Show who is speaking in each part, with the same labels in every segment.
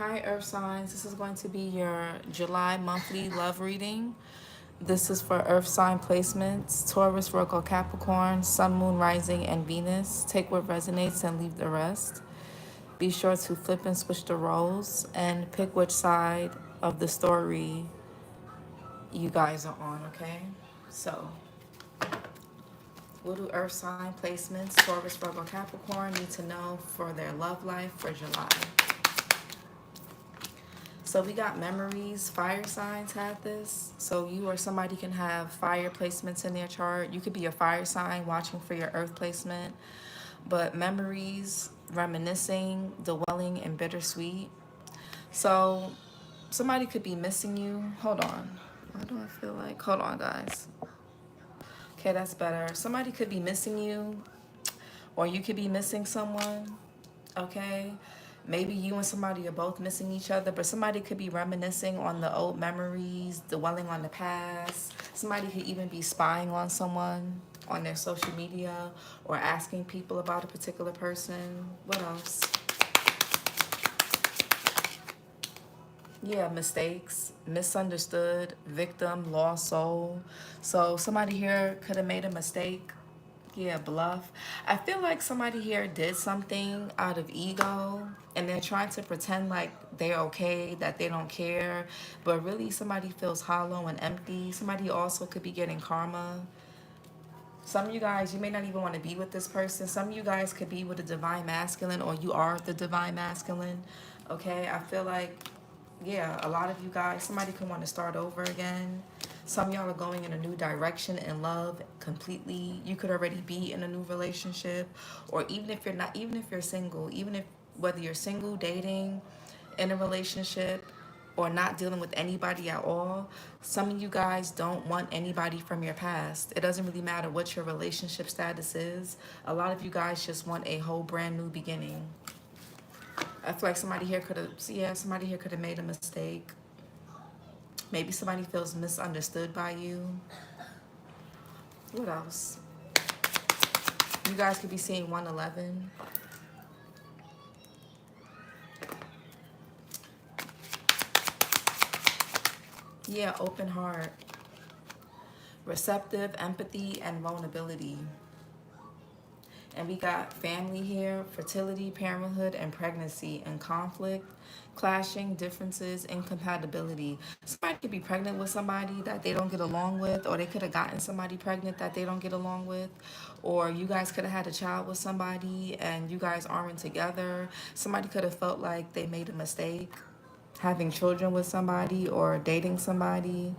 Speaker 1: Hi, Earth signs. This is going to be your July monthly love reading. This is for Earth sign placements: Taurus, Virgo, Capricorn, Sun, Moon, Rising, and Venus. Take what resonates and leave the rest. Be sure to flip and switch the roles and pick which side of the story you guys are on, okay? So, what do Earth sign placements, Taurus, Virgo, Capricorn, need to know for their love life for July? So we got memories. Fire signs had this. So you or somebody can have fire placements in their chart. You could be a fire sign watching for your earth placement. But memories, reminiscing, dwelling, and bittersweet. So somebody could be missing you. Hold on. Why do I feel like... Hold on, guys. Okay, that's better. Somebody could be missing you, or you could be missing someone, okay? Maybe you and somebody are both missing each other, but somebody could be reminiscing on the old memories, dwelling on the past. Somebody could even be spying on someone on their social media or asking people about a particular person. What else? Yeah, mistakes, misunderstood, victim, lost soul. So somebody here could have made a mistake. Yeah, bluff. I feel like somebody here did something out of ego and they're trying to pretend like they're okay, that they don't care, but really somebody feels hollow and empty. Somebody also could be getting karma. Some of you guys, you may not even want to be with this person. Some of you guys could be with the divine masculine, or you are the divine masculine. Okay, I feel like, yeah, a lot of you guys, somebody could want to start over again. Some of y'all are going in a new direction in love completely. You could already be in a new relationship, or even if you're not, even if you're single, even if, whether you're single, dating, in a relationship, or not dealing with anybody at all, some of you guys don't want anybody from your past. It doesn't really matter what your relationship status is. A lot of you guys just want a whole brand new beginning. I feel like somebody here could have, yeah, somebody here could have made a mistake. Maybe somebody feels misunderstood by you. What else? You guys could be seeing 111. Yeah, open heart. Receptive, empathy, and vulnerability. And we got family here, fertility, parenthood, and pregnancy, and conflict, clashing, differences, incompatibility. Somebody could be pregnant with somebody that they don't get along with, or they could have gotten somebody pregnant that they don't get along with, or you guys could have had a child with somebody and you guys aren't together. Somebody could have felt like they made a mistake having children with somebody or dating somebody.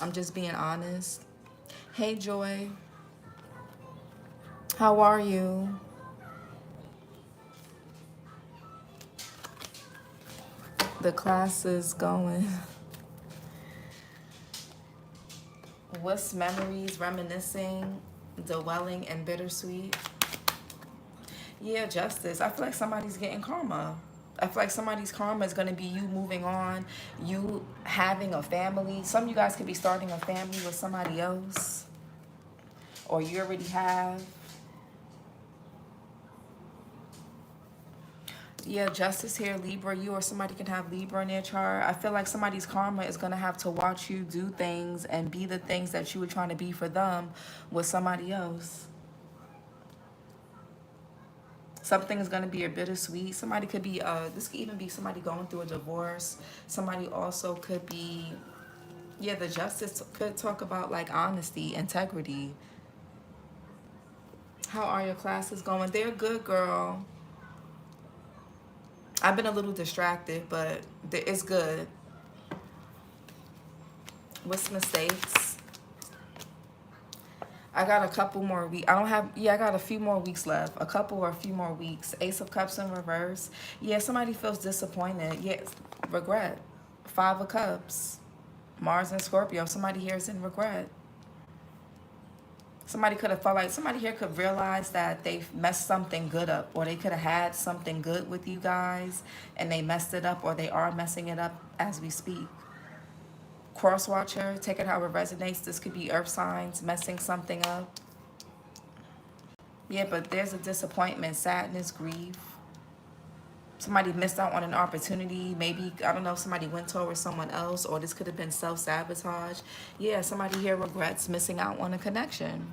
Speaker 1: I'm just being honest. Hey, Joy. How are you? The class is going. What's memories, reminiscing, dwelling, and bittersweet? Yeah, justice. I feel like somebody's getting karma. I feel like somebody's karma is going to be you moving on, you having a family. Some of you guys could be starting a family with somebody else, or you already have. Yeah, justice here, Libra. You or somebody can have Libra in their chart. I feel like somebody's karma is going to have to watch you do things and be the things that you were trying to be for them with somebody else. Something is going to be a bittersweet. Somebody could be, this could even be somebody going through a divorce. Somebody also could be, yeah, the justice could talk about like honesty, integrity. How are your classes going? They're good, girl. I've been a little distracted, but it's good. What's mistakes? I got a couple more weeks. I don't have, yeah, I got a few more weeks left. A couple or a few more weeks. Ace of Cups in reverse. Yeah, somebody feels disappointed. Yes, regret. 5 of Cups. Mars and Scorpio. Somebody here is in regret. Somebody could have felt like, somebody here could realize that they messed something good up, or they could have had something good with you guys and they messed it up, or they are messing it up as we speak. Cross watcher, take it how it resonates. This could be earth signs messing something up. Yeah, but there's a disappointment, sadness, grief. Somebody missed out on an opportunity. Maybe, I don't know, somebody went towards someone else, or this could have been self-sabotage. Yeah, somebody here regrets missing out on a connection.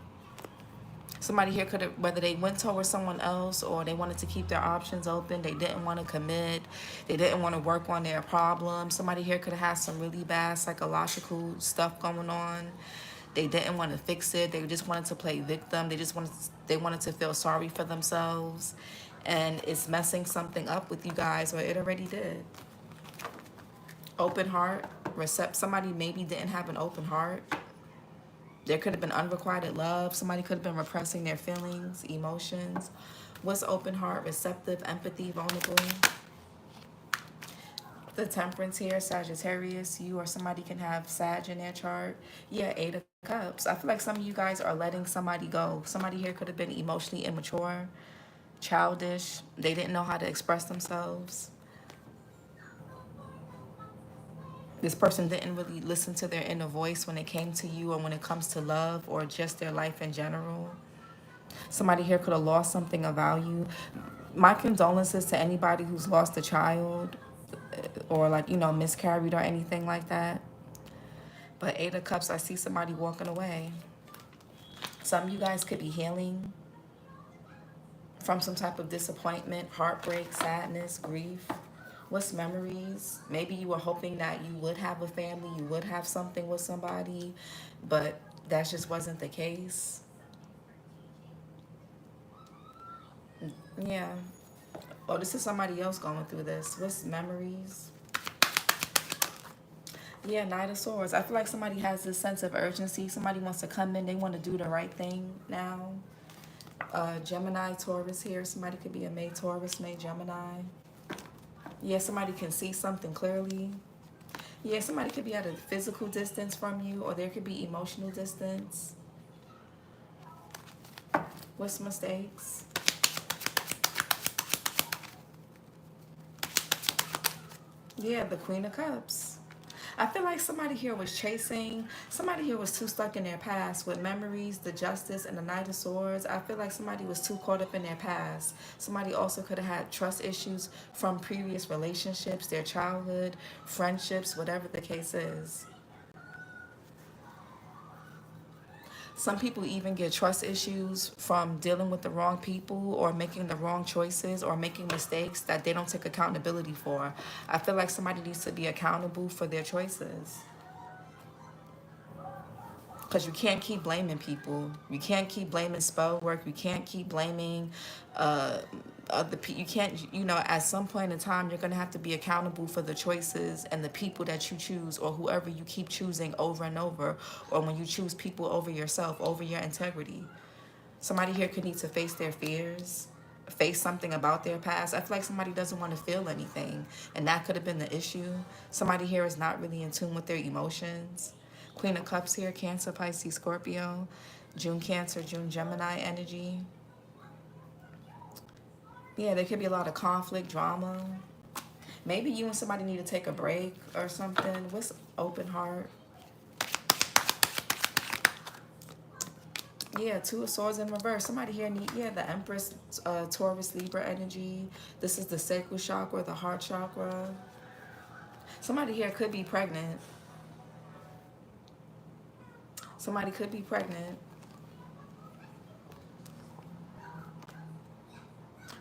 Speaker 1: Somebody here could have, whether they went towards someone else or they wanted to keep their options open, they didn't want to commit, they didn't want to work on their problems. Somebody here could have had some really bad psychological stuff going on. They didn't want to fix it. They just wanted to play victim. They wanted to feel sorry for themselves. And it's messing something up with you guys, or it already did. Open heart, somebody maybe didn't have an open heart. There could have been unrequited love. Somebody could have been repressing their feelings, emotions. What's open heart? Receptive, empathy, vulnerable. The Temperance here, Sagittarius. You or somebody can have Sag in their chart. Yeah, 8 of Cups. I feel like some of you guys are letting somebody go. Somebody here could have been emotionally immature, childish. They didn't know how to express themselves. This person didn't really listen to their inner voice when it came to you, or when it comes to love, or just their life in general. Somebody here could have lost something of value. My condolences to anybody who's lost a child, or like, you know, miscarried or anything like that. But 8 of Cups, I see somebody walking away. Some of you guys could be healing from some type of disappointment, heartbreak, sadness, grief. What's memories? Maybe you were hoping that you would have a family, you would have something with somebody, but that just wasn't the case. Yeah. Oh, this is somebody else going through this. What's memories? Yeah, Knight of Swords. I feel like somebody has this sense of urgency. Somebody wants to come in. They want to do the right thing now. Gemini, Taurus here. Somebody could be a May Taurus, May Gemini. Yeah, somebody can see something clearly. Yeah, somebody could be at a physical distance from you, or there could be emotional distance. What's mistakes? Yeah, the Queen of Cups. I feel like somebody here was chasing, somebody here was too stuck in their past with memories, the Justice, and the Knight of Swords. I feel like somebody was too caught up in their past. Somebody also could have had trust issues from previous relationships, their childhood, friendships, whatever the case is. Some people even get trust issues from dealing with the wrong people, or making the wrong choices, or making mistakes that they don't take accountability for. I feel like somebody needs to be accountable for their choices. Because you can't keep blaming people. You can't keep blaming spell work. You can't keep blaming other people. You can't, you know, at some point in time, you're going to have to be accountable for the choices and the people that you choose, or whoever you keep choosing over and over, or when you choose people over yourself, over your integrity. Somebody here could need to face their fears, face something about their past. I feel like somebody doesn't want to feel anything, and that could have been the issue. Somebody here is not really in tune with their emotions. Queen of Cups here, Cancer, Pisces, Scorpio, June Cancer, June Gemini energy. Yeah, there could be a lot of conflict, drama. Maybe you and somebody need to take a break or something. What's open heart? Yeah, 2 of Swords in reverse. Somebody here need, yeah, the Empress, Taurus, Libra energy. This is the sacral chakra, the heart chakra. Somebody here could be pregnant. Somebody could be pregnant.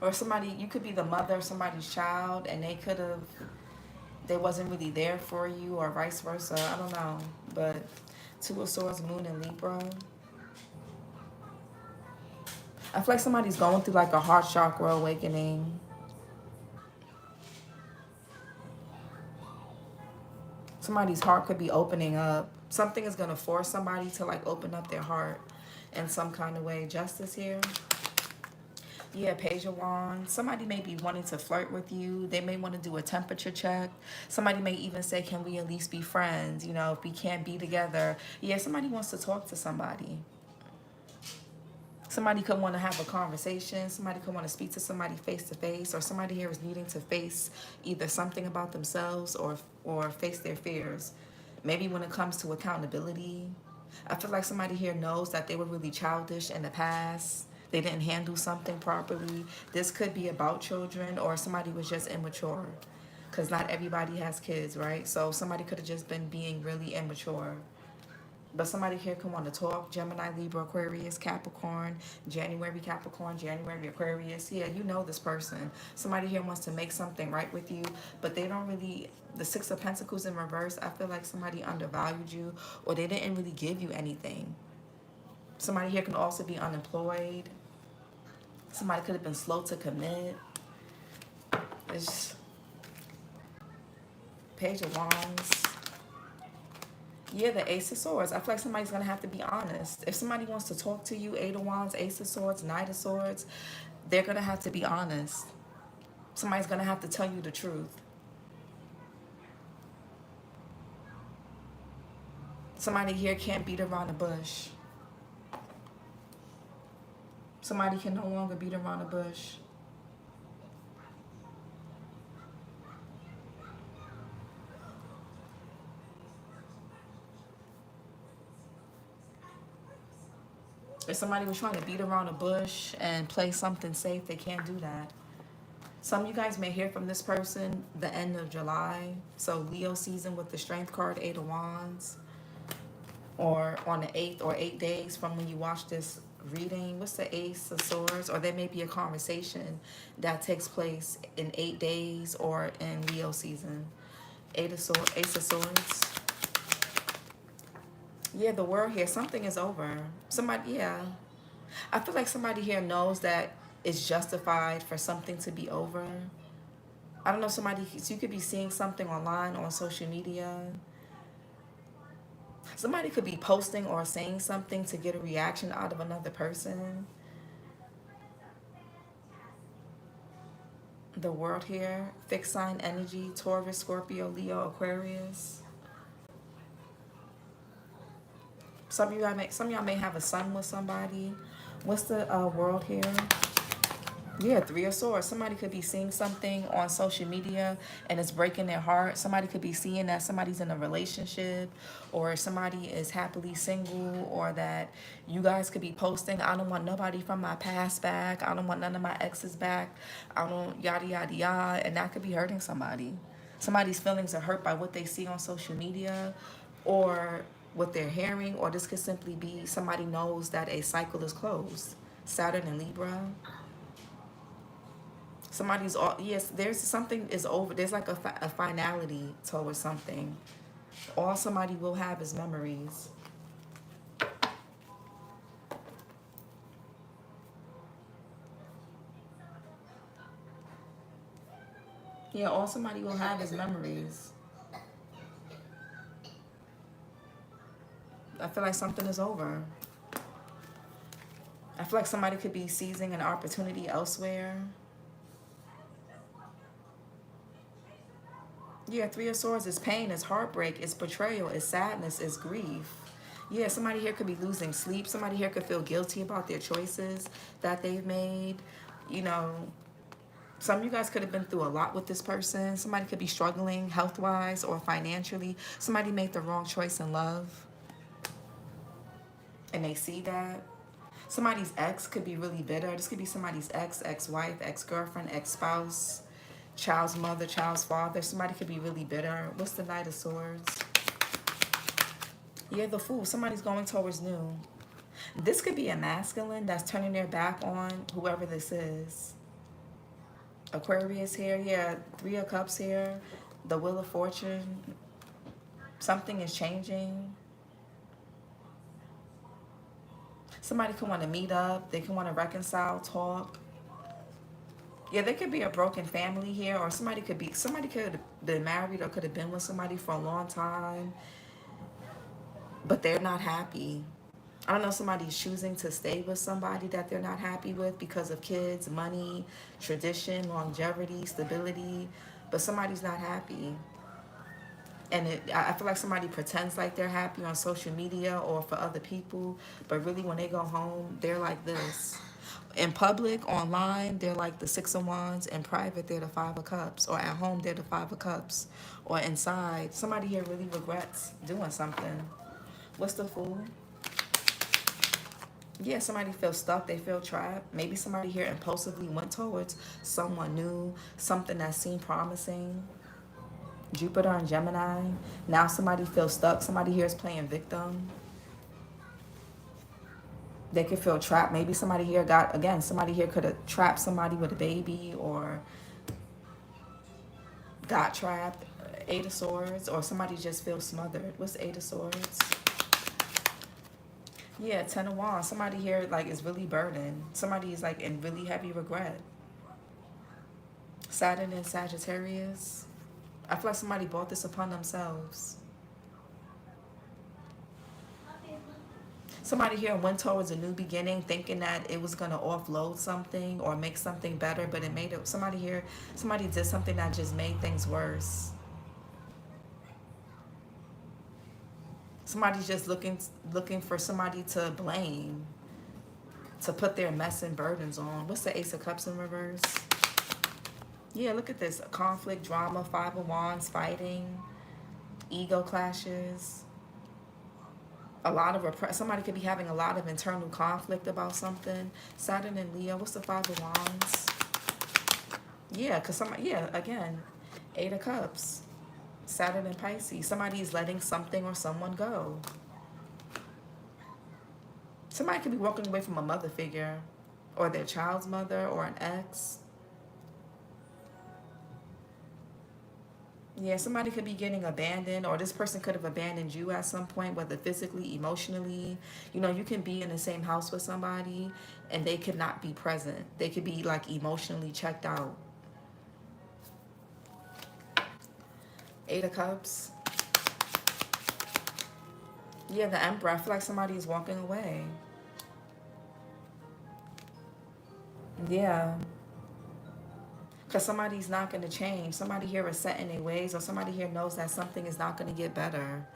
Speaker 1: Or somebody, you could be the mother of somebody's child, and they wasn't really there for you, or vice versa. I don't know. But 2 of Swords, Moon in Libra. I feel like somebody's going through like a heart chakra awakening. Somebody's heart could be opening up. Something is going to force somebody to like open up their heart in some kind of way. Justice here. Yeah, Page of Wands. Somebody may be wanting to flirt with you. They may want to do a temperature check. Somebody may even say, can we at least be friends? You know, if we can't be together. Yeah, somebody wants to talk to somebody. Somebody could want to have a conversation. Somebody could want to speak to somebody face to face, or somebody here is needing to face either something about themselves, or face their fears. Maybe when it comes to accountability. I feel like somebody here knows that they were really childish in the past. They didn't handle something properly. This could be about children, or somebody was just immature. Because not everybody has kids, right? So somebody could have just been being really immature. But somebody here can want to talk. Gemini, Libra, Aquarius, Capricorn, January, Aquarius. Yeah, you know this person. Somebody here wants to make something right with you, but they don't really, the Six of Pentacles in reverse, I feel like somebody undervalued you, or they didn't really give you anything. Somebody here can also be unemployed. Somebody could have been slow to commit. It's Page of Wands. Yeah, the Ace of Swords. I feel like somebody's going to have to be honest. If somebody wants to talk to you, Eight of Wands, Ace of Swords, Knight of Swords, they're going to have to be honest. Somebody's going to have to tell you the truth. Somebody here can't beat around the bush. Somebody can no longer beat around the bush. If somebody was trying to beat around the bush and play something safe, they can't do that. Some of you guys may hear from this person the end of July. So Leo season with the Strength card, Eight of Wands. Or on the 8th or 8 days from when you watch this reading. What's the Ace of Swords? Or there may be a conversation that takes place in 8 days or in Leo season. Ace of Swords. Yeah, the world here, something is over. Somebody, yeah. I feel like somebody here knows that it's justified for something to be over. I don't know, somebody, so you could be seeing something online on social media. Somebody could be posting or saying something to get a reaction out of another person. The world here, fixed sign energy, Taurus, Scorpio, Leo, Aquarius. Some of y'all may have a son with somebody. What's the world here? Yeah, Three of Swords. Somebody could be seeing something on social media and it's breaking their heart. Somebody could be seeing that somebody's in a relationship, or somebody is happily single, or that you guys could be posting, I don't want nobody from my past back. I don't want none of my exes back. I don't yada, yada, yada. And that could be hurting somebody. Somebody's feelings are hurt by what they see on social media or what they're hearing, or this could simply be somebody knows that a cycle is closed. Saturn and Libra. Somebody's all, yes, there's something is over. There's like a finality towards something. All somebody will have is memories. Yeah, all somebody will have is memories. I feel like something is over. I feel like somebody could be seizing an opportunity elsewhere. Yeah, Three of Swords is pain, it's heartbreak, it's betrayal, it's sadness, it's grief. Yeah, somebody here could be losing sleep. Somebody here could feel guilty about their choices that they've made. You know, some of you guys could have been through a lot with this person. Somebody could be struggling health-wise or financially. Somebody made the wrong choice in love, and they see that. Somebody's ex could be really bitter. This could be somebody's ex, ex-wife, ex-girlfriend, ex-spouse, child's mother, child's father. Somebody could be really bitter. What's the Knight of Swords? Yeah, the Fool. Somebody's going towards new. This could be a masculine that's turning their back on whoever this is. Aquarius here. Yeah, Three of Cups here. The Wheel of Fortune. Something is changing. Somebody could want to meet up. They can want to reconcile, talk. Yeah, there could be a broken family here, or somebody could have been married or could have been with somebody for a long time, but they're not happy. I don't know, somebody's choosing to stay with somebody that they're not happy with because of kids, money, tradition, longevity, stability, but somebody's not happy. And I feel like somebody pretends like they're happy on social media or for other people, but really when they go home, they're like this. In public, online, they're like the Six of Wands. In private, they're the Five of Cups. Or at home, they're the Five of Cups. Or inside, somebody here really regrets doing something. What's the Fool? Yeah, somebody feels stuck. They feel trapped. Maybe somebody here impulsively went towards someone new, something that seemed promising. Jupiter and Gemini. Now somebody feels stuck. Somebody here is playing victim. They could feel trapped. Maybe somebody here got, again, somebody here could have trapped somebody with a baby or got trapped. Eight of Swords. Or somebody just feels smothered. What's the Eight of Swords? Yeah, Ten of Wands. Somebody here like is really burdened. Somebody is like in really heavy regret. Saturn and Sagittarius. I feel like somebody brought this upon themselves. Somebody here went towards a new beginning thinking that it was going to offload something or make something better, but it made it, somebody did something that just made things worse. Somebody's just looking for somebody to blame, to put their mess and burdens on. What's the Ace of Cups in reverse? Yeah, look at this. Conflict, drama, Five of Wands, fighting, ego clashes. A lot of somebody could be having a lot of internal conflict about something. Saturn and Leo. What's the Five of Wands? Yeah, because somebody, yeah, again, Eight of Cups. Saturn and Pisces. Somebody is letting something or someone go. Somebody could be walking away from a mother figure or their child's mother or an ex. Yeah, somebody could be getting abandoned, or this person could have abandoned you at some point, whether physically, emotionally. You know, you can be in the same house with somebody and they could not be present. They could be like emotionally checked out. Eight of Cups. Yeah, the Emperor. I feel like somebody is walking away. Yeah. Because somebody's not going to change. Somebody here is set in their ways, or somebody here knows that something is not going to get better.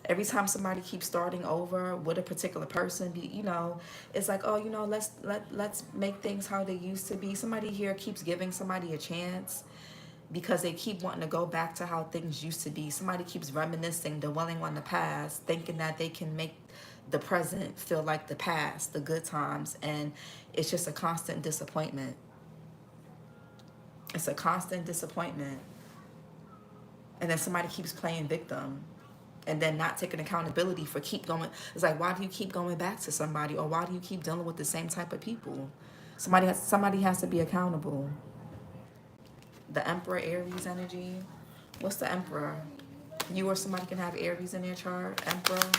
Speaker 1: Every time somebody keeps starting over with a particular person, you know, it's like, oh, you know, let's make things how they used to be. Somebody here keeps giving somebody a chance because they keep wanting to go back to how things used to be. Somebody keeps reminiscing, dwelling on the past, thinking that they can make the present feel like the past, the good times, and it's just a constant disappointment. It's a constant disappointment. And then somebody keeps playing victim and then not taking accountability for keep going. It's like, why do you keep going back to somebody, or why do you keep dealing with the same type of people? Somebody has to be accountable. The Emperor, Aries energy. What's the Emperor? You or somebody can have Aries in their chart. Emperor.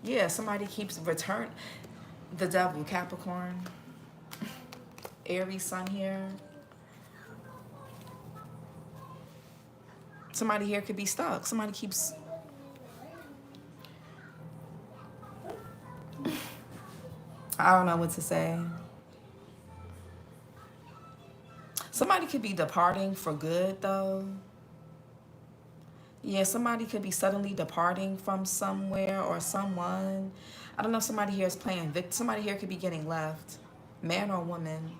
Speaker 1: Yeah, somebody keeps the Devil, Capricorn. Aries sun here. Somebody here could be stuck. Somebody keeps... I don't know what to say. Somebody could be departing for good, though. Yeah, somebody could be suddenly departing from somewhere or someone. I don't know if somebody here is playing victim. Somebody here could be getting left. Man or woman.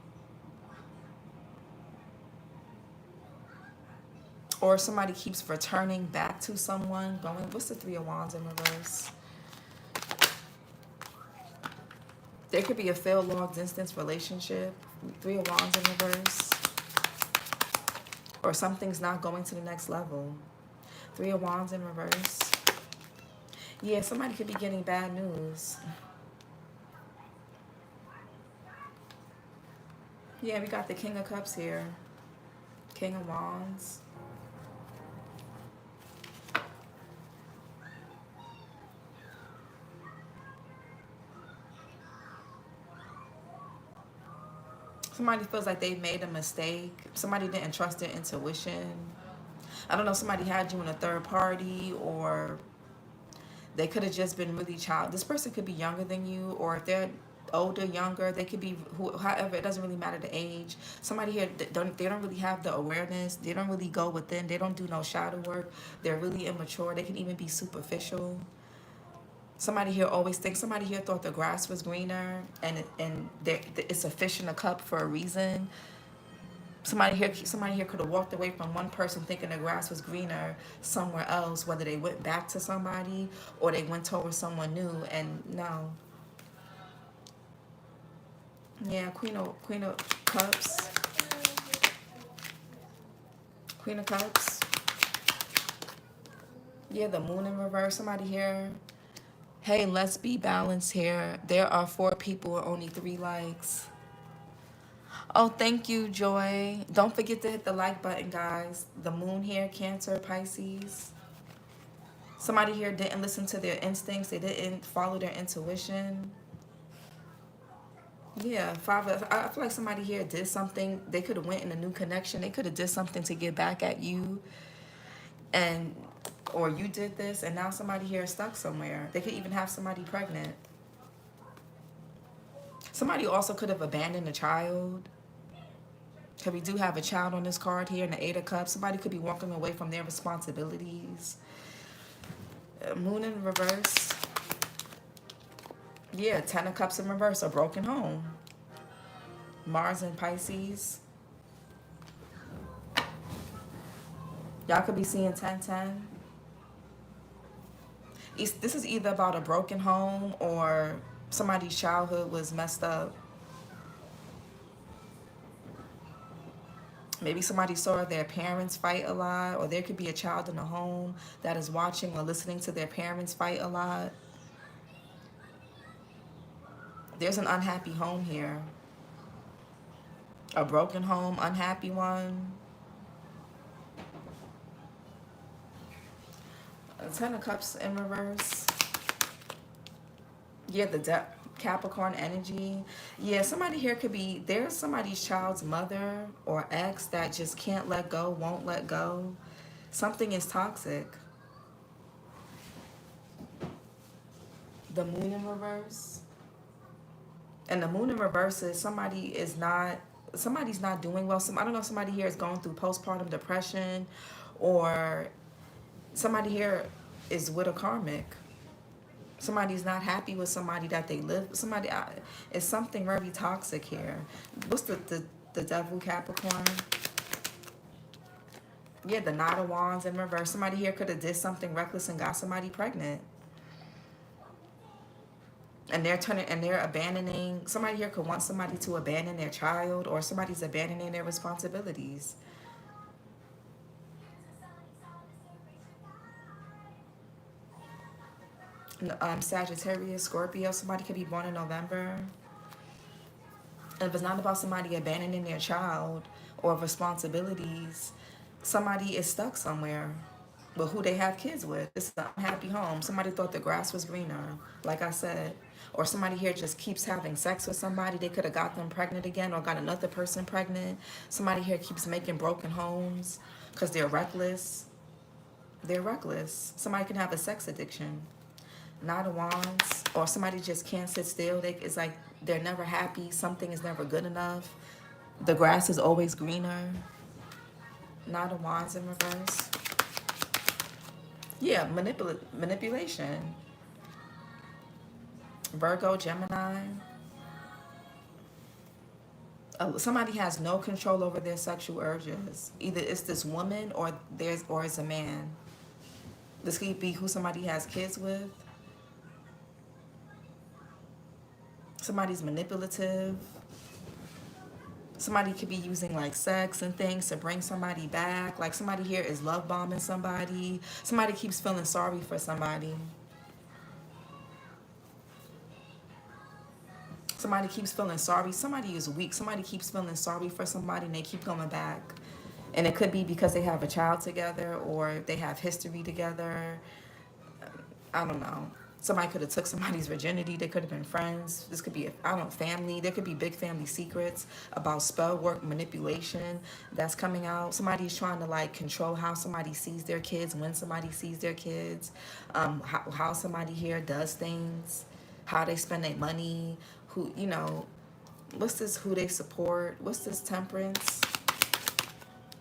Speaker 1: Or somebody keeps returning back to someone. What's the Three of Wands in reverse? There could be a failed long distance relationship. Three of Wands in reverse. Or something's not going to the next level. Three of Wands in reverse. Yeah, somebody could be getting bad news. Yeah, we got the King of Cups here. King of Wands. Somebody feels like they've made a mistake. Somebody didn't trust their intuition. I don't know, somebody had you in a third party, or they could have just been really This person could be younger than you, or if they're older, younger, they could be however, it doesn't really matter the age. Somebody here, they don't really have the awareness. They don't really go within. They don't do no shadow work. They're really immature. They can even be superficial. Somebody here always thinks, somebody here thought the grass was greener, and it's a fish in a cup for a reason. Somebody here could have walked away from one person thinking the grass was greener somewhere else, whether they went back to somebody or they went towards someone new, and no. Yeah, Queen of Cups. Queen of Cups. Yeah, the Moon in reverse. Somebody here. Hey, let's be balanced here. There are 4 people with only 3 likes. Oh, thank you, Joy. Don't forget to hit the like button, guys. The Moon here, Cancer, Pisces. Somebody here didn't listen to their instincts. They didn't follow their intuition. Yeah, I feel like somebody here did something. They could have went in a new connection. They could have did something to get back at you, and or you did this, and now somebody here is stuck somewhere. They could even have somebody pregnant. Somebody also could have abandoned a child. Because we do have a child on this card here in the 8 of Cups. Somebody could be walking away from their responsibilities. Moon in reverse. Yeah, 10 of Cups in reverse, a broken home. Mars in Pisces. Y'all could be seeing 10-10. This is either about a broken home or somebody's childhood was messed up. Maybe somebody saw their parents fight a lot, or there could be a child in a home that is watching or listening to their parents fight a lot. There's an unhappy home here. A broken home, unhappy one. 10 of Cups in reverse. Yeah, the Capricorn energy. Yeah, somebody here could be, there's somebody's child's mother or ex that just can't let go, won't let go. Something is toxic. The Moon in reverse. And the Moon in reverse is somebody's not doing well. I don't know if somebody here is going through postpartum depression, or somebody here is with a karmic. Somebody's not happy with somebody that they live. It's something very toxic here. What's the Devil, Capricorn? Yeah, the Knight of Wands in reverse. Somebody here could have did something reckless and got somebody pregnant. And they're abandoning. Somebody here could want somebody to abandon their child, or somebody's abandoning their responsibilities. Sagittarius, Scorpio. Somebody could be born in November. And if it's not about somebody abandoning their child or responsibilities, somebody is stuck somewhere with who they have kids with. This is an unhappy home. Somebody thought the grass was greener, like I said. Or somebody here just keeps having sex with somebody. They could have got them pregnant again, or got another person pregnant. Somebody here keeps making broken homes because they're reckless. They're reckless. Somebody can have a sex addiction. Knight of Wands, or somebody just can't sit still. It's like they're never happy. Something is never good enough. The grass is always greener. Knight of Wands in reverse. Yeah, manipulation. Virgo, Gemini. Somebody has no control over their sexual urges. Either it's this woman or it's a man. This could be who somebody has kids with. Somebody's manipulative. Somebody could be using like sex and things to bring somebody back. Like somebody here is love bombing somebody. Somebody keeps feeling sorry for somebody. Somebody keeps feeling sorry. Somebody is weak. Somebody keeps feeling sorry for somebody and they keep coming back. And it could be because they have a child together or they have history together. I don't know. Somebody could have took somebody's virginity. They could have been friends. This could be, family. There could be big family secrets about spell work, manipulation that's coming out. Somebody's trying to like control how somebody sees their kids, when somebody sees their kids, how somebody here does things, how they spend their money, who, what's this, who they support, what's this, Temperance.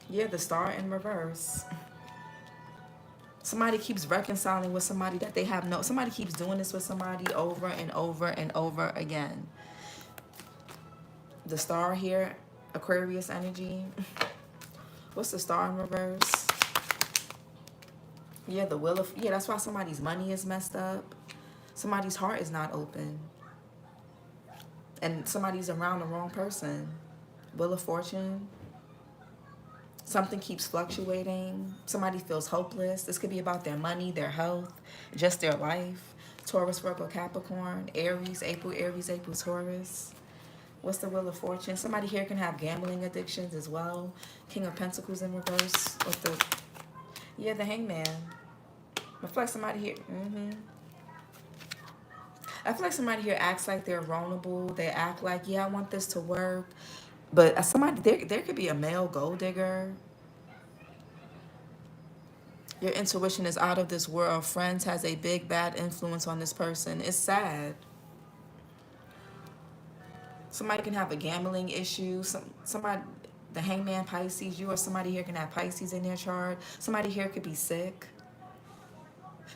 Speaker 1: Yeah, the Star in reverse. Somebody keeps reconciling with somebody that they have somebody keeps doing this with somebody over and over and over again. The Star here Aquarius energy. What's the star in reverse? Yeah, the wheel of, yeah, that's why somebody's money is messed up. Somebody's heart is not open. And somebody's around the wrong person. Wheel of fortune. Something keeps fluctuating. Somebody feels hopeless. This could be about their money, their health, just their life. Taurus, Virgo, Capricorn, Aries, April, Taurus. What's the wheel of fortune? Somebody here can have gambling addictions as well. King of Pentacles in reverse with the, yeah, the Hangman. I feel like somebody here, I feel like somebody here acts like they're vulnerable. They act like, yeah, I want this to work. But somebody, there could be a male gold digger. Your intuition is out of this world. Friends has a big bad influence on this person. It's sad. Somebody can have a gambling issue. Somebody, the Hangman Pisces, you or somebody here can have Pisces in their chart. Somebody here could be sick.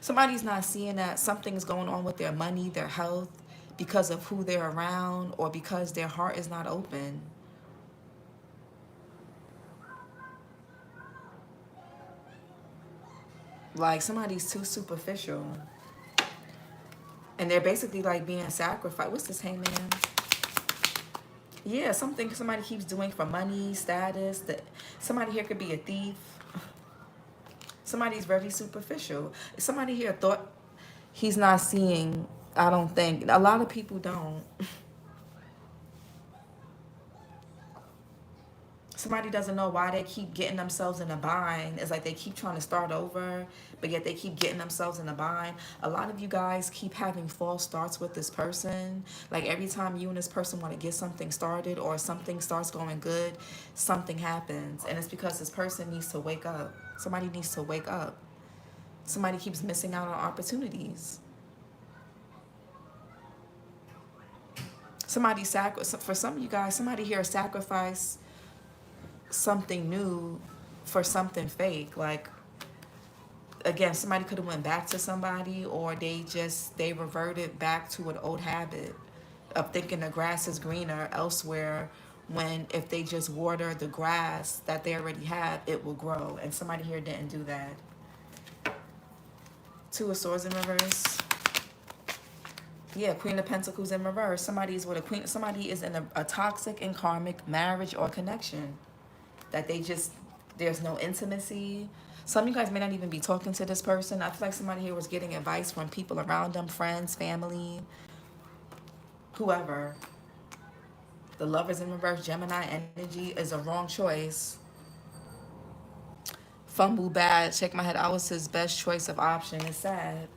Speaker 1: Somebody's not seeing that something's going on with their money, their health, because of who they're around or because their heart is not open. Like somebody's too superficial. And they're basically like being sacrificed. What's this, Hangman? Yeah, something somebody keeps doing for money, status. Somebody here could be a thief. Somebody's very superficial. Somebody here thought he's not seeing, I don't think. A lot of people don't. Somebody doesn't know why they keep getting themselves in a bind. It's like they keep trying to start over, but yet they keep getting themselves in a bind. A lot of you guys keep having false starts with this person. Like every time you and this person want to get something started or something starts going good, something happens. And it's because this person needs to wake up. Somebody needs to wake up. Somebody keeps missing out on opportunities. For some of you guys, somebody here sacrificed something new for something fake. Like, again, somebody could have went back to somebody, or they reverted back to an old habit of thinking the grass is greener elsewhere, when if they just water the grass that they already have, it will grow. And somebody here didn't do that. Two of Swords in reverse. Yeah, Queen of Pentacles in reverse. Somebody is in a toxic and karmic marriage or connection. That there's no intimacy. Some of you guys may not even be talking to this person. I feel like somebody here was getting advice from people around them, friends, family, whoever. The Lovers in reverse, Gemini energy is a wrong choice. Fumble bad, shake my head. I was his best choice of option. It's sad.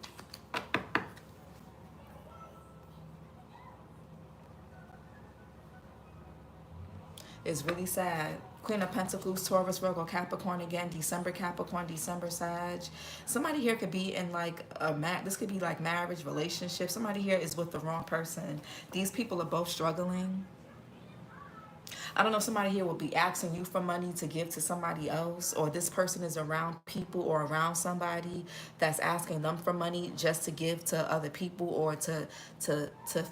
Speaker 1: It's really sad. Queen of Pentacles, Taurus, Virgo, Capricorn again, December Capricorn, December Sag. Somebody here could be in like this could be like marriage, relationship. Somebody here is with the wrong person. These people are both struggling. I don't know, somebody here will be asking you for money to give to somebody else, or this person is around people or around somebody that's asking them for money just to give to other people or to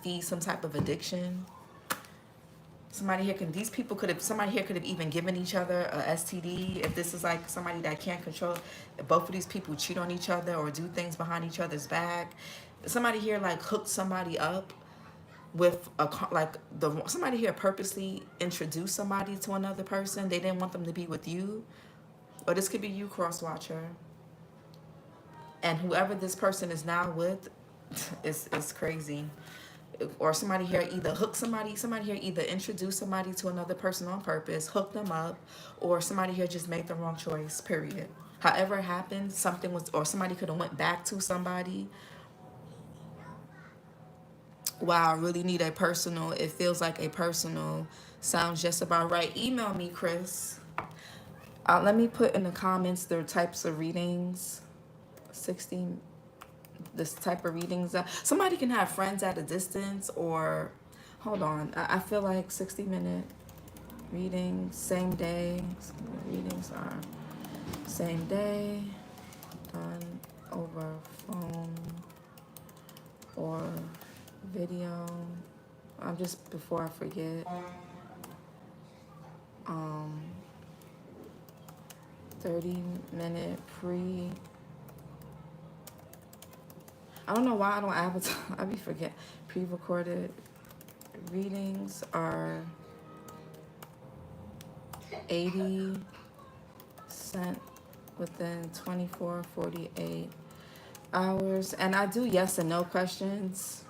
Speaker 1: feed some type of addiction. Somebody here could have even given each other a STD. If this is like somebody that can't control, if both of these people cheat on each other or do things behind each other's back. Somebody here like hooked somebody up with somebody here purposely introduced somebody to another person. They didn't want them to be with you. Or this could be you, cross watcher. And whoever this person is now with is crazy. Or somebody here either hook somebody here either introduced somebody to another person on purpose, hooked them up, or somebody here just made the wrong choice, period. However it happened, or somebody could have went back to somebody. Wow, I really need a personal. It feels like a personal. Sounds just about right. Email me, Chris. Let me put in the comments the types of readings. 16. This type of readings. Somebody can have friends at a distance, or hold on. I feel like 60-minute readings, same day. Readings are same day, done over phone or video. Just before I forget. um 30-minute pre. I don't know why I don't advertise. I be forget. Pre-recorded readings are 80 cents within 24-48 hours. And I do yes and no questions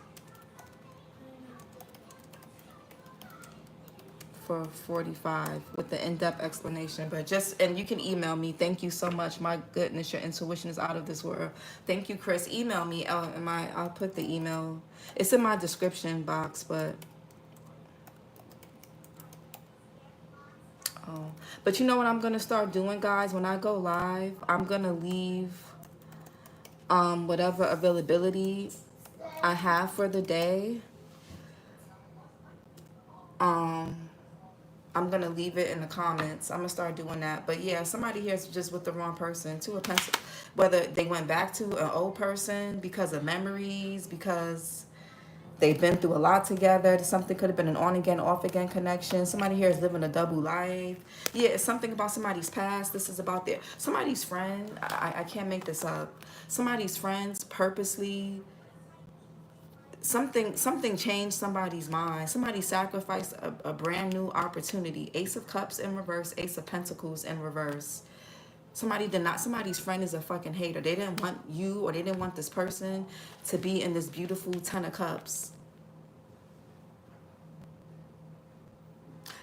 Speaker 1: for 45 with the in-depth explanation. But just, and you can email me. Thank you so much. My goodness, your intuition is out of this world. Thank you, Chris. Email me. I'll put the email. It's in my description box, but but you know what I'm gonna start doing, guys? When I go live, I'm gonna leave whatever availability I have for the day. I'm gonna leave it in the comments. I'm gonna start doing that. But yeah, somebody here is just with the wrong person. Two of Pentacles, whether they went back to an old person because of memories, because they've been through a lot together. Something could have been an on again, off again connection. Somebody here is living a double life. Yeah, it's something about somebody's past. This is about somebody's friend. I can't make this up. Somebody's friends purposely. Something changed somebody's mind. Somebody sacrificed a brand new opportunity. Ace of Cups in reverse, Ace of Pentacles in reverse. Somebody's friend is a fucking hater. They didn't want you, or they didn't want this person to be in this beautiful 10 of Cups.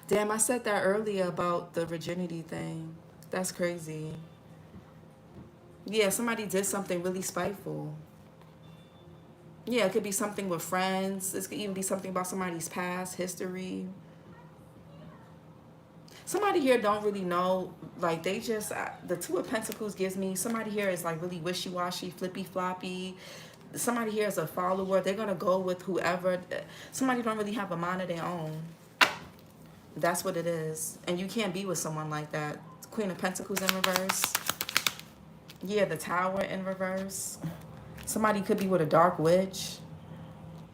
Speaker 1: Damn, I said that earlier about the virginity thing. That's crazy. Yeah, somebody did something really spiteful. Yeah, it could be something with friends. This could even be something about somebody's past history. Somebody here don't really know, like they just, the Two of Pentacles gives me, somebody here is like really wishy-washy, flippy-floppy. Somebody here is a follower. They're going to go with whoever. Somebody don't really have a mind of their own. That's what it is. And you can't be with someone like that. Queen of Pentacles in reverse. Yeah, the Tower in reverse. Somebody could be with a dark witch.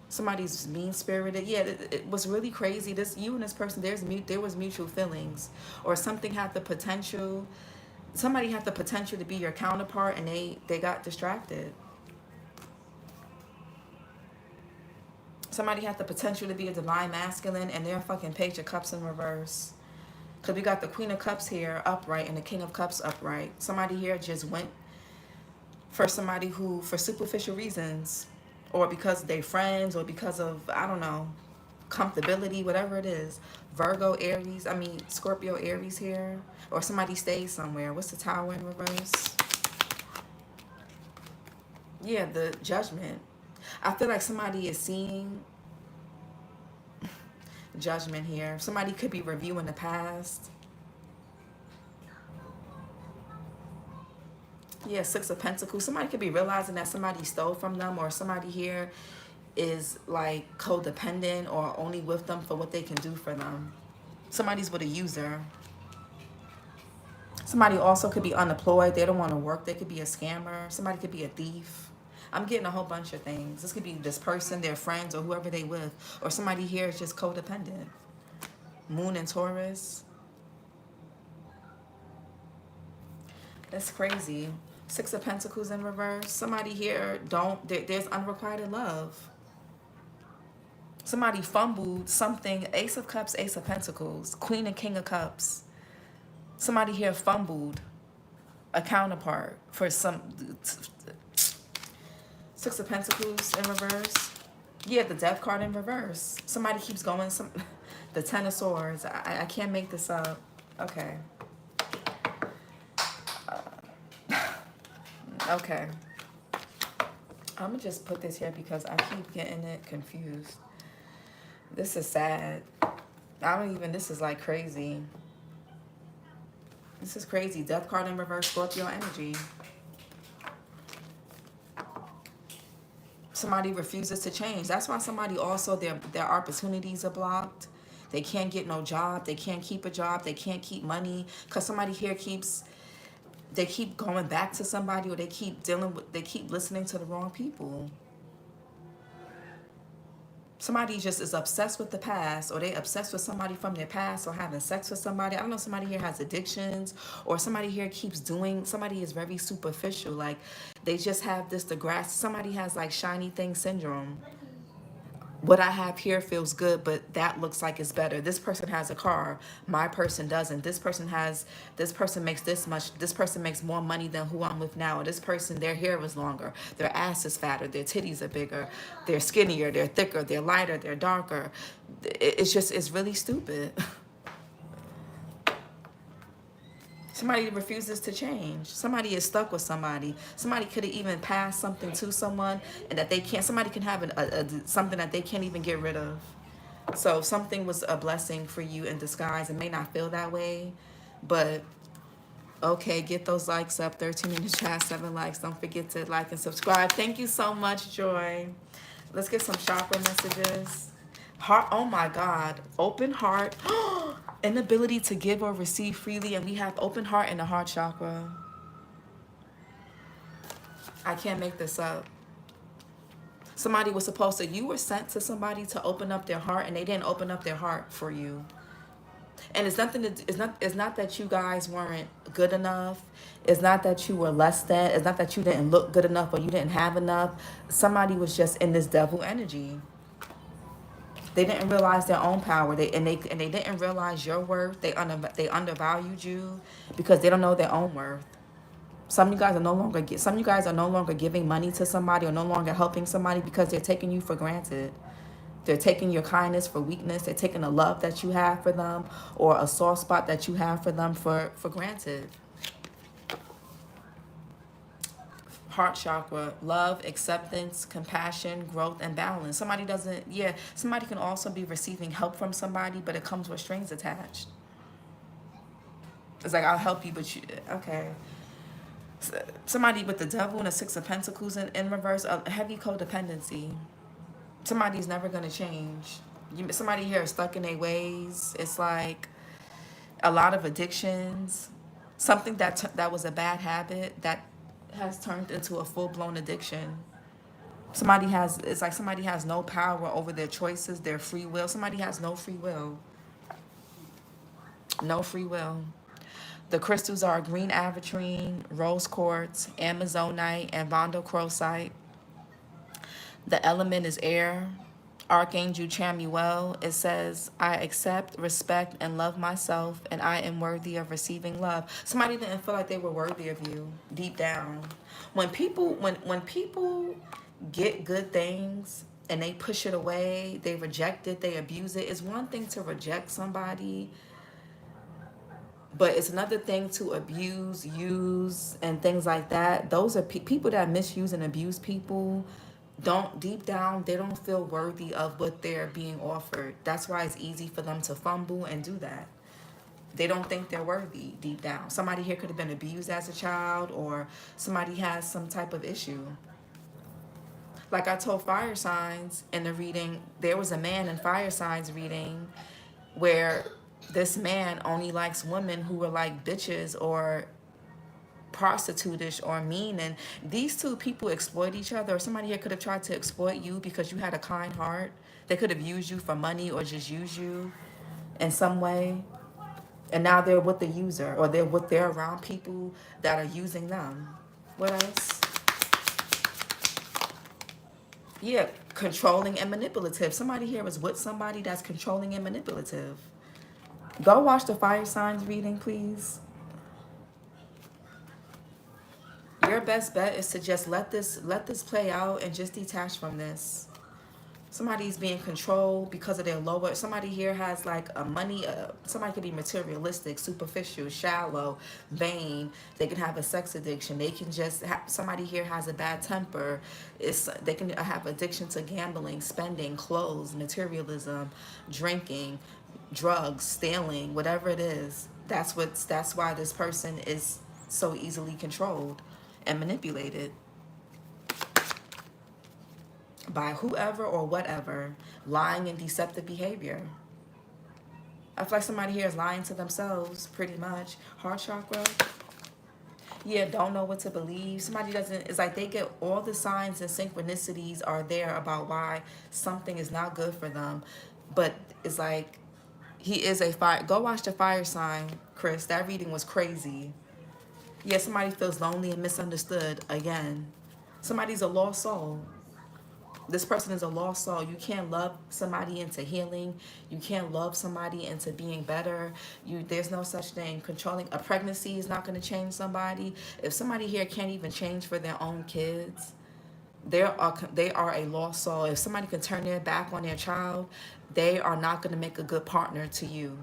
Speaker 1: Somebody's mean-spirited. Yeah, it was really crazy. You and this person, there was mutual feelings. Or something had the potential. Somebody had the potential to be your counterpart, and they got distracted. Somebody had the potential to be a divine masculine, and they're a fucking Page of Cups in reverse. Because we got the Queen of Cups here upright and the King of Cups upright. Somebody here just went for somebody who, for superficial reasons, or because they're friends, or because of, I don't know, comfortability, whatever it is. Virgo, Aries, Scorpio, Aries here. Or somebody stays somewhere. What's the Tower in reverse? Yeah, the Judgment. I feel like somebody is seeing Judgment here. Somebody could be reviewing the past. Yeah, Six of Pentacles. Somebody could be realizing that somebody stole from them, or somebody here is like codependent or only with them for what they can do for them. Somebody's with a user. Somebody also could be unemployed. They don't want to work. They could be a scammer. Somebody could be a thief. I'm getting a whole bunch of things. This could be this person, their friends, or whoever they with. Or somebody here is just codependent. Moon and Taurus. That's crazy. Six of Pentacles in reverse. Somebody here there's unrequited love. Somebody fumbled something. Ace of Cups, Ace of Pentacles. Queen and King of Cups. Somebody here fumbled a counterpart for some. Six of Pentacles in reverse. Yeah, the Death card in reverse. Somebody keeps going. The Ten of Swords. I can't make this up. Okay. Okay. I'm going to just put this here because I keep getting it confused. This is sad. This is like crazy. This is crazy. Death card in reverse, Scorpio energy. Somebody refuses to change. That's why somebody also, their opportunities are blocked. They can't get no job. They can't keep a job. They can't keep money. Because somebody here they keep going back to somebody, or they keep listening to the wrong people. Somebody just is obsessed with the past, or they obsessed with somebody from their past, or having sex with somebody. I don't know, somebody here has addictions, or somebody here keeps doing, somebody is very superficial. Like, they just have this, the grass, somebody has like shiny thing syndrome. What I have here feels good, but that looks like it's better. This person has a car, my person doesn't. This person makes this much, this person makes more money than who I'm with now. This person, their hair is longer, their ass is fatter, their titties are bigger, they're skinnier, they're thicker, they're lighter, they're darker. It's just, it's really stupid. Somebody refuses to change. Somebody is stuck with somebody. Somebody could have even passed something to someone, and that they can't, somebody can have something that they can't even get rid of. So something was a blessing for you in disguise. It may not feel that way, but okay, get those likes up. 13 in the chat, 7 likes. Don't forget to like and subscribe. Thank you so much, Joy. Let's get some chakra messages. Heart, oh my God. Open heart. Inability to give or receive freely, and we have open heart in the heart chakra. I can't make this up. Somebody was supposed to, you were sent to somebody to open up their heart, and they didn't open up their heart for you. And it's nothing to, it's not that you guys weren't good enough. It's not that you were less than. It's not that you didn't look good enough or you didn't have enough. Somebody was just in this devil energy. They didn't realize their own power. They didn't realize your worth. They undervalued you because they don't know their own worth. Some of you guys are no longer giving money to somebody, or no longer helping somebody because they're taking you for granted. They're taking your kindness for weakness. They're taking the love that you have for them, or a soft spot that you have for them for granted. Heart chakra, love, acceptance, compassion, growth, and balance. Somebody can also be receiving help from somebody, but it comes with strings attached. It's like, I'll help you, but you, okay. Somebody with the devil and the 6 of Pentacles in reverse, a heavy codependency. Somebody's never going to change. Somebody here is stuck in their ways. It's like a lot of addictions. Something that was a bad habit that has turned into a full-blown addiction. It's like somebody has no power over their choices, their free will. Somebody has no free will. No free will. The crystals are green aventurine, rose quartz, amazonite, and vandocrosite. The element is air. Archangel Chamuel, it says, I accept, respect, and love myself, and I am worthy of receiving love. Somebody didn't feel like they were worthy of you deep down. When people get good things and they push it away, they reject it, they abuse it. It's one thing to reject somebody, but it's another thing to abuse, use, and things like that. Those are people that misuse and abuse people. Deep down, they don't feel worthy of what they're being offered. That's why it's easy for them to fumble and do that. They don't think they're worthy deep down. Somebody here could have been abused as a child, or somebody has some type of issue. Like I told fire signs in the reading, there was a man in fire signs reading where this man only likes women who were like bitches or prostitutish or mean, and these two people exploit each other. Or somebody here could have tried to exploit you because you had a kind heart. They could have used you for money or just used you in some way, and now they're with the user, or they're around people that are using them. What else? Yeah, controlling and manipulative. Somebody here is with somebody that's controlling and manipulative. Go watch the fire signs reading, please. Your best bet is to just let this play out and just detach from this. Somebody's being controlled because of their lower. Somebody here has like a money. Somebody could be materialistic, superficial, shallow, vain. They can have a sex addiction. They can just have, somebody here has a bad temper. They can have addiction to gambling, spending, clothes, materialism, drinking, drugs, stealing, whatever it is. That's why this person is so easily controlled and manipulated by whoever or whatever. Lying and deceptive behavior. I feel like somebody here is lying to themselves, pretty much. Heart chakra. Yeah, don't know what to believe. Somebody doesn't, it's like they get all the signs and synchronicities are there about why something is not good for them. But it's like, he is a fire. Go watch the fire sign, Chris. That reading was crazy. Yeah, somebody feels lonely and misunderstood again. Somebody's a lost soul. This person is a lost soul. You can't love somebody into healing. You can't love somebody into being better. There's no such thing. Controlling a pregnancy is not going to change somebody. If somebody here can't even change for their own kids, they are a lost soul. If somebody can turn their back on their child, they are not going to make a good partner to you.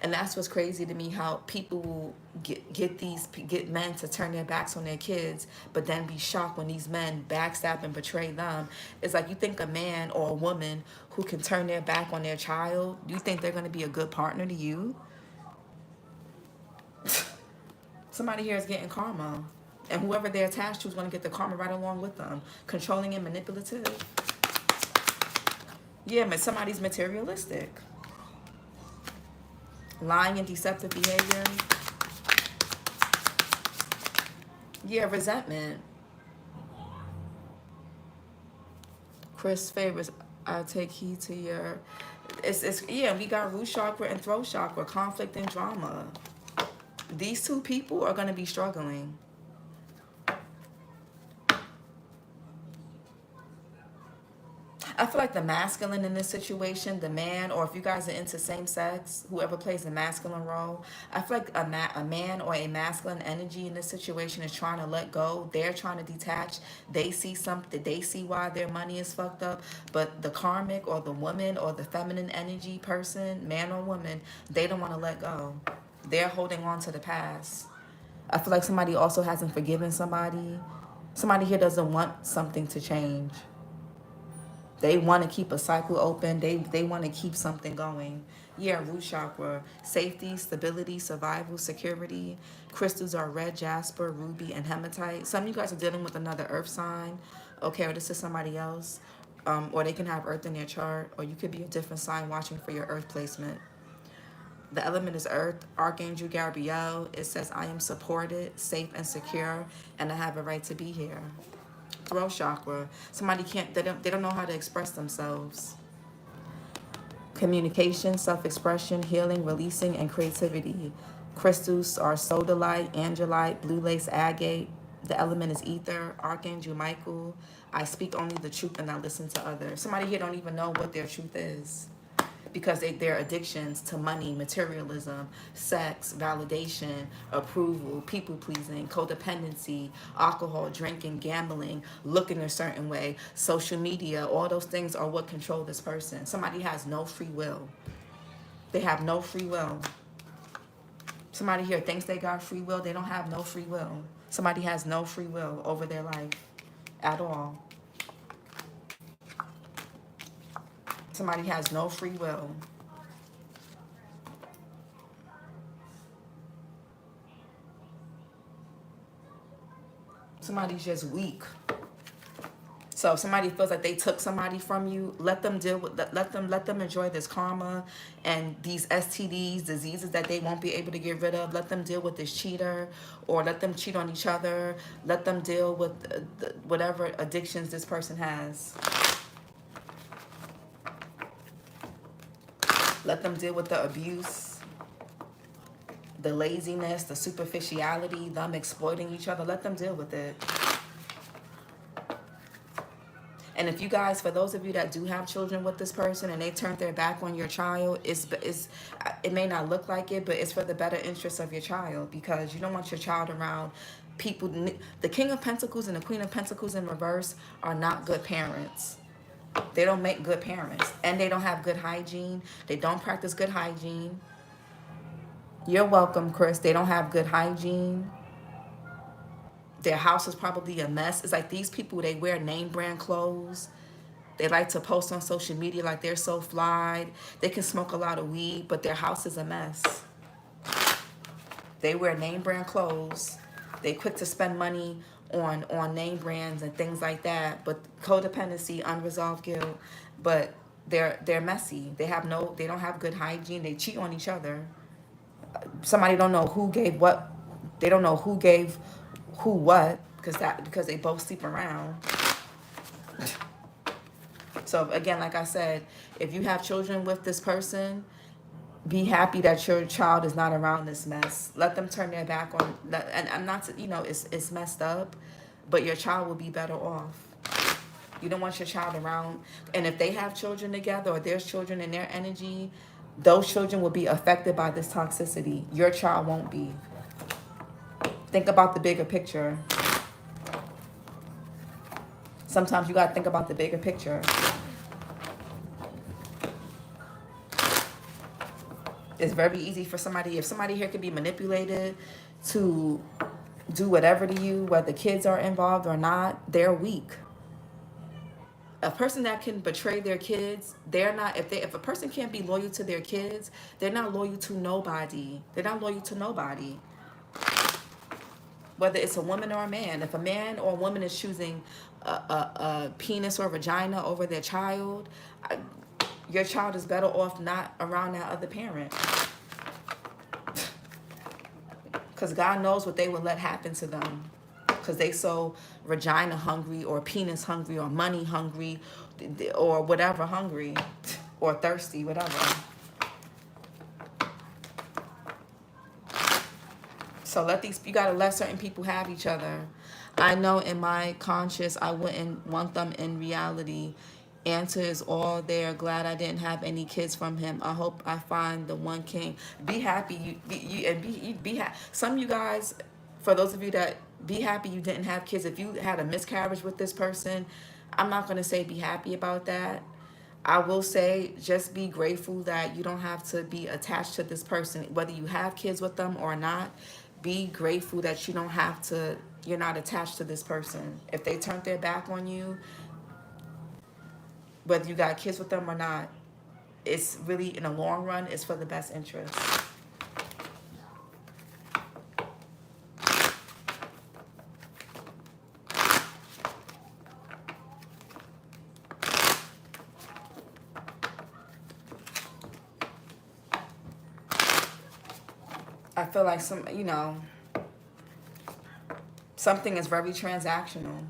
Speaker 1: And that's what's crazy to me, how people will get men to turn their backs on their kids, but then be shocked when these men backstab and betray them. It's like, you think a man or a woman who can turn their back on their child, you think they're going to be a good partner to you? Somebody here is getting karma, and whoever they're attached to is going to get the karma right along with them. Controlling and manipulative. Yeah, but somebody's materialistic. Lying and deceptive behavior. Yeah, resentment. Chris favors, I take heed to your... Yeah, we got root chakra and throat chakra, conflict and drama. These two people are going to be struggling. I feel like the masculine in this situation, the man, or if you guys are into same sex, whoever plays the masculine role, I feel like a man or a masculine energy in this situation is trying to let go. They're trying to detach. They see something. They see why their money is fucked up. But the karmic or the woman or the feminine energy person, man or woman, they don't want to let go. They're holding on to the past. I feel like somebody also hasn't forgiven somebody. Somebody here doesn't want something to change. They want to keep a cycle open. They want to keep something going. Yeah, root chakra. Safety, stability, survival, security. Crystals are red jasper, ruby, and hematite. Some of you guys are dealing with another earth sign. Okay, or this is somebody else. Or they can have earth in their chart. Or you could be a different sign watching for your earth placement. The element is earth. Archangel Gabriel. It says, I am supported, safe, and secure, and I have a right to be here. Throat chakra. Somebody they don't know how to express themselves. Communication, self-expression, healing, releasing, and creativity. Crystals are sodalite, angelite, blue lace agate. The element is ether. Archangel Michael. I speak only the truth and I listen to others. Somebody here don't even know what their truth is, because their addictions to money, materialism, sex, validation, approval, people-pleasing, codependency, alcohol, drinking, gambling, looking a certain way, social media, all those things are what control this person. Somebody has no free will. They have no free will. Somebody here thinks they got free will. They don't have no free will. Somebody has no free will over their life at all. Somebody has no free will. Somebody's just weak. So if somebody feels like they took somebody from you, let them deal with that. Let them enjoy this karma and these STDs, diseases that they won't be able to get rid of. Let them deal with this cheater, or let them cheat on each other. Let them deal with whatever addictions this person has. Let them deal with the abuse, the laziness, the superficiality, them exploiting each other. Let them deal with it. And if you guys, for those of you that do have children with this person and they turned their back on your child, it may not look like it, but it's for the better interest of your child, because you don't want your child around people. The King of Pentacles and the Queen of Pentacles in reverse are not good parents. They don't make good parents, and they don't have good hygiene. They don't practice good hygiene. You're welcome, Chris. They don't have good hygiene. Their house is probably a mess. It's like these people, they wear name brand clothes. They like to post on social media like they're so fly. They can smoke a lot of weed, but their house is a mess. They wear name brand clothes. They quick to spend money on name brands and things like that. But codependency, unresolved guilt. But they're messy. They don't have good hygiene. They cheat on each other. Somebody don't know who gave what They don't know who gave who what, because they both sleep around. So again, like I said, if you have children with this person, be happy that your child is not around this mess. Let them turn their back on that. And I'm not, it's messed up, but your child will be better off. You don't want your child around. And if they have children together, or there's children in their energy, those children will be affected by this toxicity. Your child won't be. Think about the bigger picture. Sometimes you got to think about the bigger picture. It's very easy for somebody, if somebody here can be manipulated to do whatever to you, whether kids are involved or not, they're weak. A person that can betray their kids, they're not, if a person can't be loyal to their kids, they're not loyal to nobody. They're not loyal to nobody. Whether it's a woman or a man. If a man or a woman is choosing a penis or vagina over their child, your child is better off not around that other parent. Because God knows what they would let happen to them. Because they so vagina hungry, or penis hungry, or money hungry, or whatever hungry, or thirsty, whatever. So you gotta let certain people have each other. I know in my conscious I wouldn't want them in reality. Answer is all there. Glad I didn't have any kids from him. I hope I find the one king. Be happy. Be happy. Some of you guys, for those of you that be happy you didn't have kids. If you had a miscarriage with this person, I'm not gonna say be happy about that. I will say just be grateful that you don't have to be attached to this person, whether you have kids with them or not. Be grateful that you don't have to. You're not attached to this person. If they turned their back on you, whether you got kids with them or not, it's really, in the long run, it's for the best interest. I feel like something is very transactional.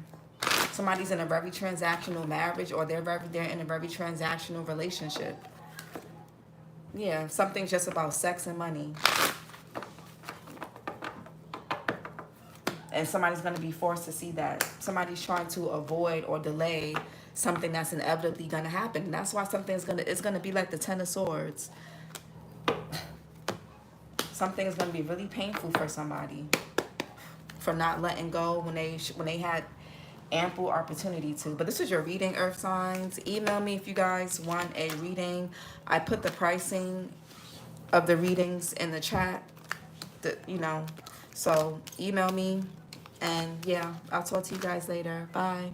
Speaker 1: Somebody's in a very transactional marriage, or they're in a very transactional relationship. Yeah, something's just about sex and money. And somebody's going to be forced to see that. Somebody's trying to avoid or delay something that's inevitably going to happen. And that's why it's going to be like the Ten of Swords. Something is going to be really painful for somebody for not letting go when they had ample opportunity to. But this is your reading, earth signs. Email me if you guys want a reading. I put the pricing of the readings in the chat, so email me. And yeah, I'll talk to you guys later. Bye.